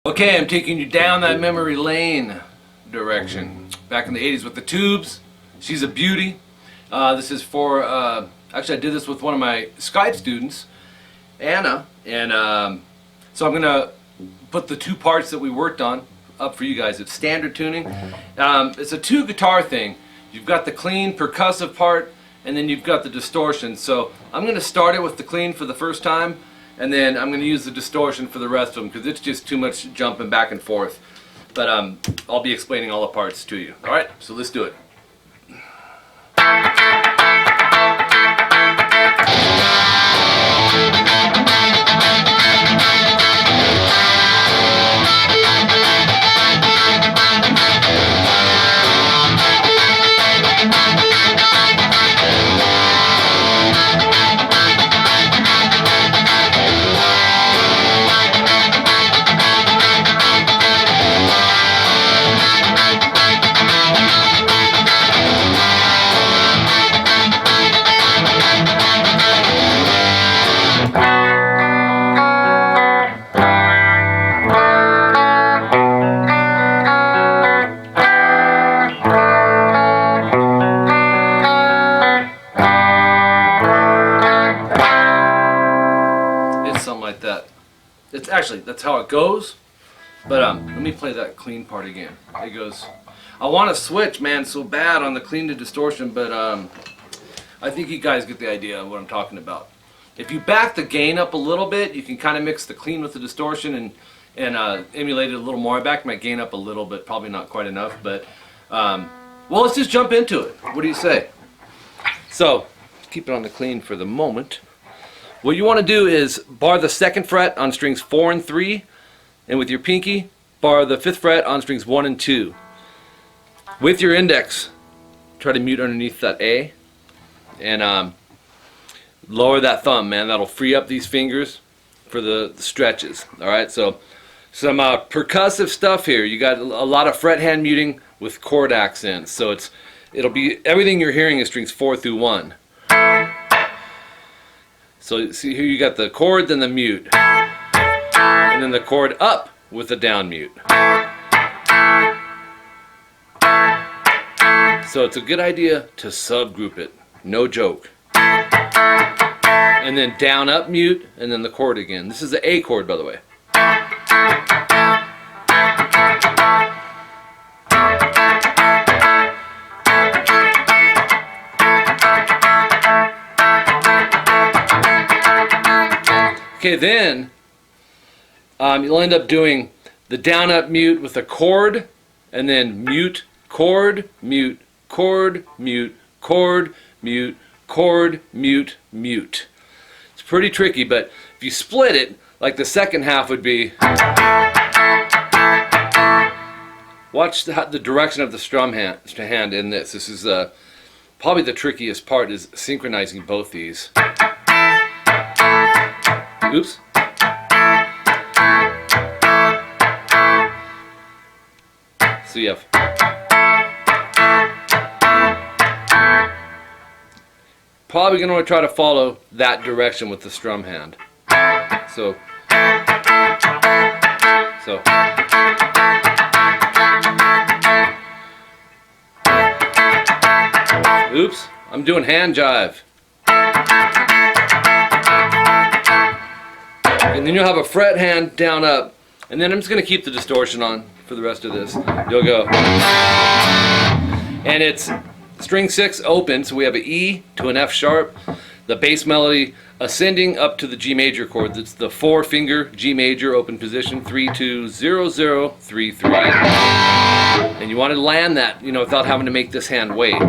Okay, I'm taking you down that memory lane direction. Back in the 80s with the Tubes. She's a beauty. This is for, actually I did this with one of my Skype students, Anna, and so I'm going to put the two parts that we worked on up for you guys. It's standard tuning. It's a two guitar thing. You've got the clean percussive part, and then you've got the distortion. So I'm going to start it with the clean for the first time, and then I'm going to use the distortion for the rest of them because it's just too much jumping back and forth. But I'll be explaining all the parts to you. Alright, so let's do it. Like that. It's actually, that's how it goes, but let me play that clean part again. It goes, I want to switch, man, so bad on the clean to distortion, but I think you guys get the idea of what I'm talking about. If you back the gain up a little bit, you can kind of mix the clean with the distortion and emulate it a little more. I backed my gain up a little bit, probably not quite enough, but well, let's just jump into it. What do you say? So, keep it on the clean for the moment. What you want to do is bar the 2nd fret on strings 4 and 3, and with your pinky, bar the 5th fret on strings 1 and 2. With your index, try to mute underneath that A, and lower that thumb, man. That'll free up these fingers for the stretches. Alright, so some percussive stuff here. You got a lot of fret hand muting with chord accents, so it'll be, everything you're hearing is strings 4 through 1. So see here you got the chord, then the mute, and then the chord up with the down mute. So it's a good idea to subgroup it, no joke. And then down up mute, and then the chord again. This is the A chord, by the way. Okay, then you'll end up doing the down up mute with a chord, and then mute, chord, mute, chord, mute, chord, mute, chord, mute, mute. It's pretty tricky, but if you split it, like the second half would be, watch the direction of the strum hand in this. This is probably the trickiest part, is synchronizing both these. Oops. So you have probably going to want to try to follow that direction with the strum hand. So oops, I'm doing hand jive. And then you'll have a fret hand down up, and then I'm just going to keep the distortion on for the rest of this. You'll go, and it's string 6 open, so we have an E to an F sharp, the bass melody ascending up to the G major chord. That's the 4-finger G major open position, 3 2 0 0 3 3, and you want to land that, you know, without having to make this hand wait. You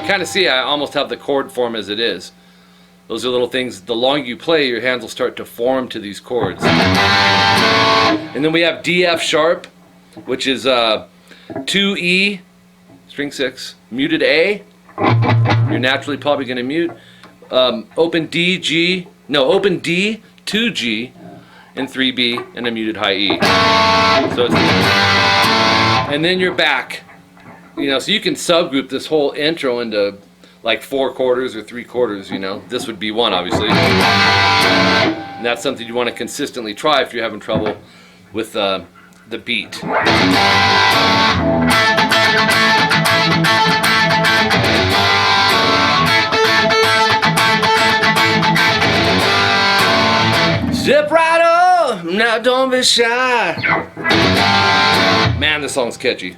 kind of see I almost have the chord form as it is. Those are little things, the longer you play, your hands will start to form to these chords. And then we have D F sharp, which is 2E, string 6, muted A. You're naturally probably going to mute. Open D, G, no, open D, 2G, and 3B, and a muted high E. So it's, and then you're back. You know, so you can subgroup this whole intro into like 4 quarters or 3 quarters, you know. This would be 1, obviously. And that's something you want to consistently try if you're having trouble with the beat. Step right up, now don't be shy. Man, this song's catchy.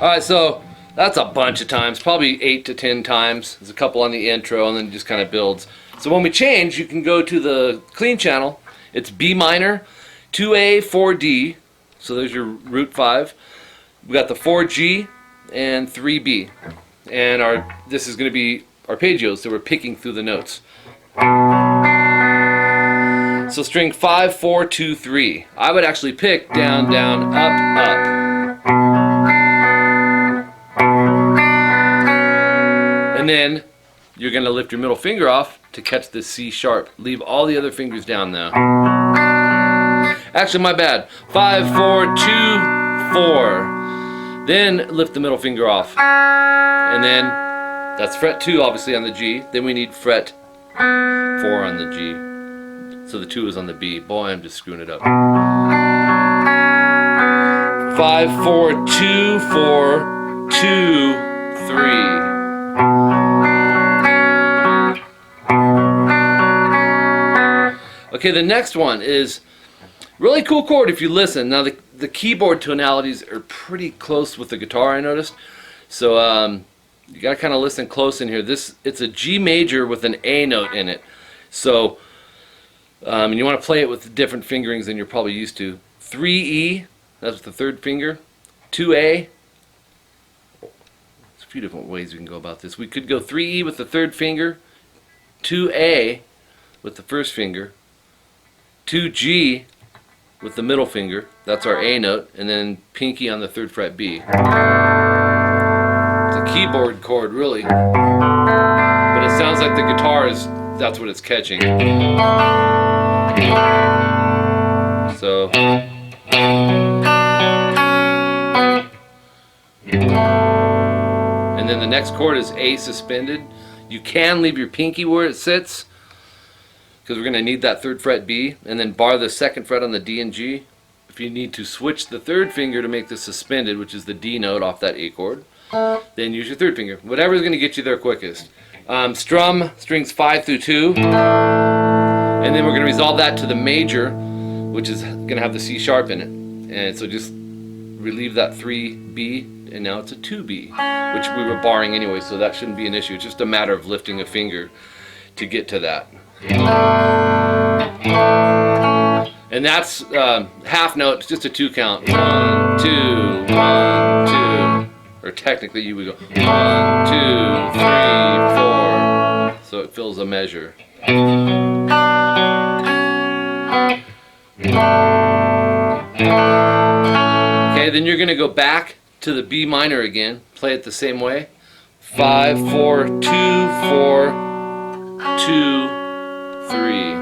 Alright, so that's a bunch of times, probably 8 to 10 times. There's a couple on the intro and then it just kind of builds. So when we change, you can go to the clean channel. It's B minor, 2A, 4D. So there's your root 5. We got the 4G and 3B. And this is going to be arpeggios, so we're picking through the notes. So string 5, 4, 2, 3. I would actually pick down, down, up, up. And then you're going to lift your middle finger off to catch the C sharp. Leave all the other fingers down now. Actually, my bad. 5, 4, 2, 4. Then lift the middle finger off. And then that's fret 2 obviously on the G. Then we need fret 4 on the G. So the 2 is on the B. Boy, I'm just screwing it up. 5, 4, 2, 4, 2, 3. Okay, the next one is really cool chord if you listen. Now the keyboard tonalities are pretty close with the guitar, I noticed. So you gotta kind of listen close in here. It's a G major with an A note in it. So and you want to play it with different fingerings than you're probably used to. 3E, that's the 3rd finger. 2A. There's a few different ways we can go about this. We could go 3E with the 3rd finger, 2A with the 1st finger, 2G with the middle finger, that's our A note, and then pinky on the 3rd fret B. It's a keyboard chord, really, but it sounds like the guitar that's what it's catching. So and then the next chord is A suspended. You can leave your pinky where it sits, because we're going to need that 3rd fret B, and then bar the 2nd fret on the D and G. If you need to switch the 3rd finger to make this suspended, which is the D note off that A chord, then use your 3rd finger. Whatever's going to get you there quickest. Strum strings 5 through 2, and then we're going to resolve that to the major, which is going to have the C sharp in it. And so just relieve that 3B, and now it's a 2B, which we were barring anyway, so that shouldn't be an issue. It's just a matter of lifting a finger to get to that. And that's half note, it's just a 2 count. 1, 2, 1, 2. Or technically you would go 1, 2, 3, 4. So it fills a measure. Okay, then you're going to go back to the B minor again. Play it the same way. 5, 4, 2, 4, 2, 3.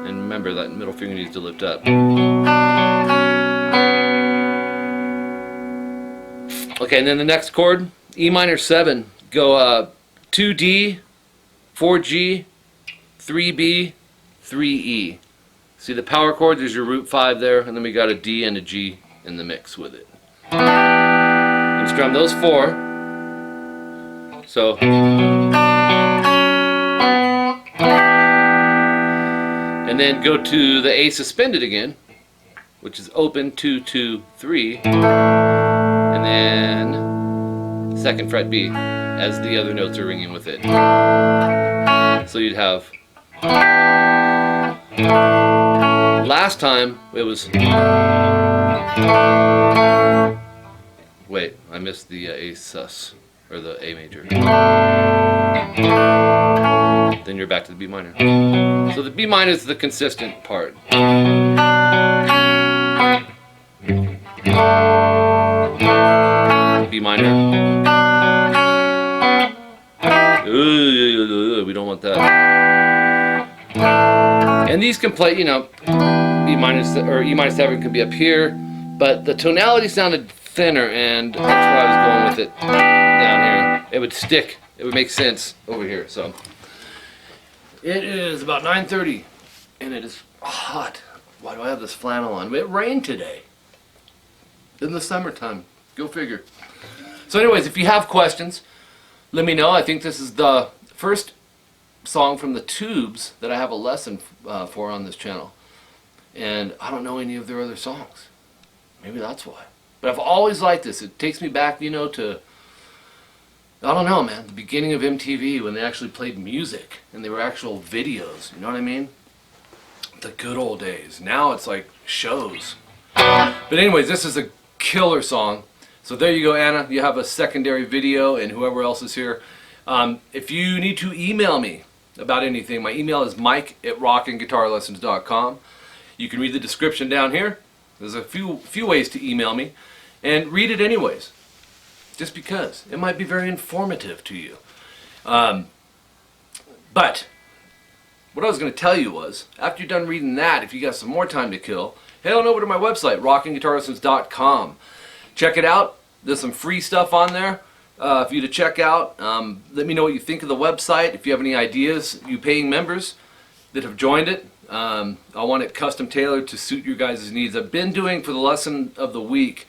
And remember that middle finger needs to lift up. Okay, and then the next chord, E minor 7. Go 2D, 4G, 3B, 3E. See the power chord, there's your root 5 there, and then we got a D and a G in the mix with it. And strum those 4. So and then go to the A suspended again, which is open 2, 2, 3, and then 2nd fret B as the other notes are ringing with it. So you'd have, last time it was, wait, I missed the A sus, or the A major. Then you're back to the B minor. So the B minor is the consistent part. B minor. We don't want that. And these can play, you know, B minus or E minor 7 could be up here, but the tonality sounded thinner, and that's why I was going with it down here. It would stick. It would make sense over here. So it is about 9:30, and it is hot. Why do I have this flannel on? It rained today. In the summertime. Go figure. So anyways, if you have questions, let me know. I think this is the first song from the Tubes that I have a lesson for on this channel. And I don't know any of their other songs. Maybe that's why. But I've always liked this. It takes me back, you know, to, I don't know, man, the beginning of MTV when they actually played music and they were actual videos. You know what I mean? The good old days. Now it's like shows. But anyways, this is a killer song. So there you go, Anna. You have a secondary video, and whoever else is here. If you need to email me about anything, my email is mike@rockinguitarlessons.com. You can read the description down here. There's a few ways to email me, and read it anyways, just because it might be very informative to you. But what I was going to tell you was, after you're done reading that, if you got some more time to kill, head on over to my website, rockinguitarlessons.com. Check it out. There's some free stuff on there for you to check out. Let me know what you think of the website. If you have any ideas, you paying members that have joined it, I want it custom tailored to suit your guys' needs. I've been doing, for the lesson of the week,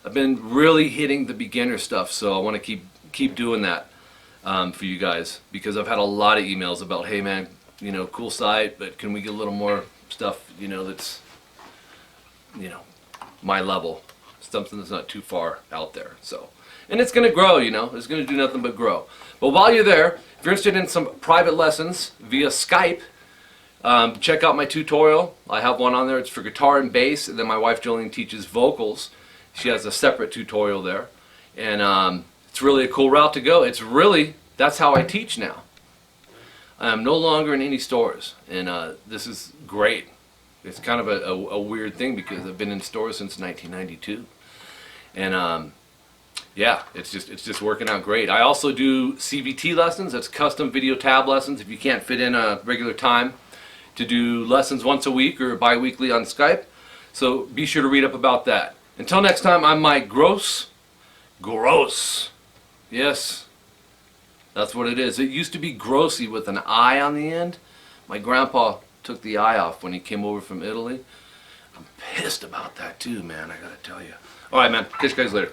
I've been really hitting the beginner stuff, so I want to keep doing that for you guys, because I've had a lot of emails about, hey man, you know, cool site, but can we get a little more stuff, you know, that's, you know, my level. Something that's not too far out there. So, and it's going to grow, you know. It's going to do nothing but grow. But while you're there, if you're interested in some private lessons via Skype, check out my tutorial. I have one on there. It's for guitar and bass, and then my wife Jolene teaches vocals. She has a separate tutorial there, and it's really a cool route to go. It's really, that's how I teach now. I'm no longer in any stores, and this is great. It's kind of a weird thing because I've been in stores since 1992. And yeah, it's just working out great. I also do CVT lessons. That's custom video tab lessons. If you can't fit in a regular time to do lessons once a week or bi-weekly on Skype. So be sure to read up about that. Until next time, I'm Mike Gross. Gross. Yes, that's what it is. It used to be Grossy with an I on the end. My grandpa took the I off when he came over from Italy. I'm pissed about that too, man, I gotta tell you. Alright, man. Catch you guys later.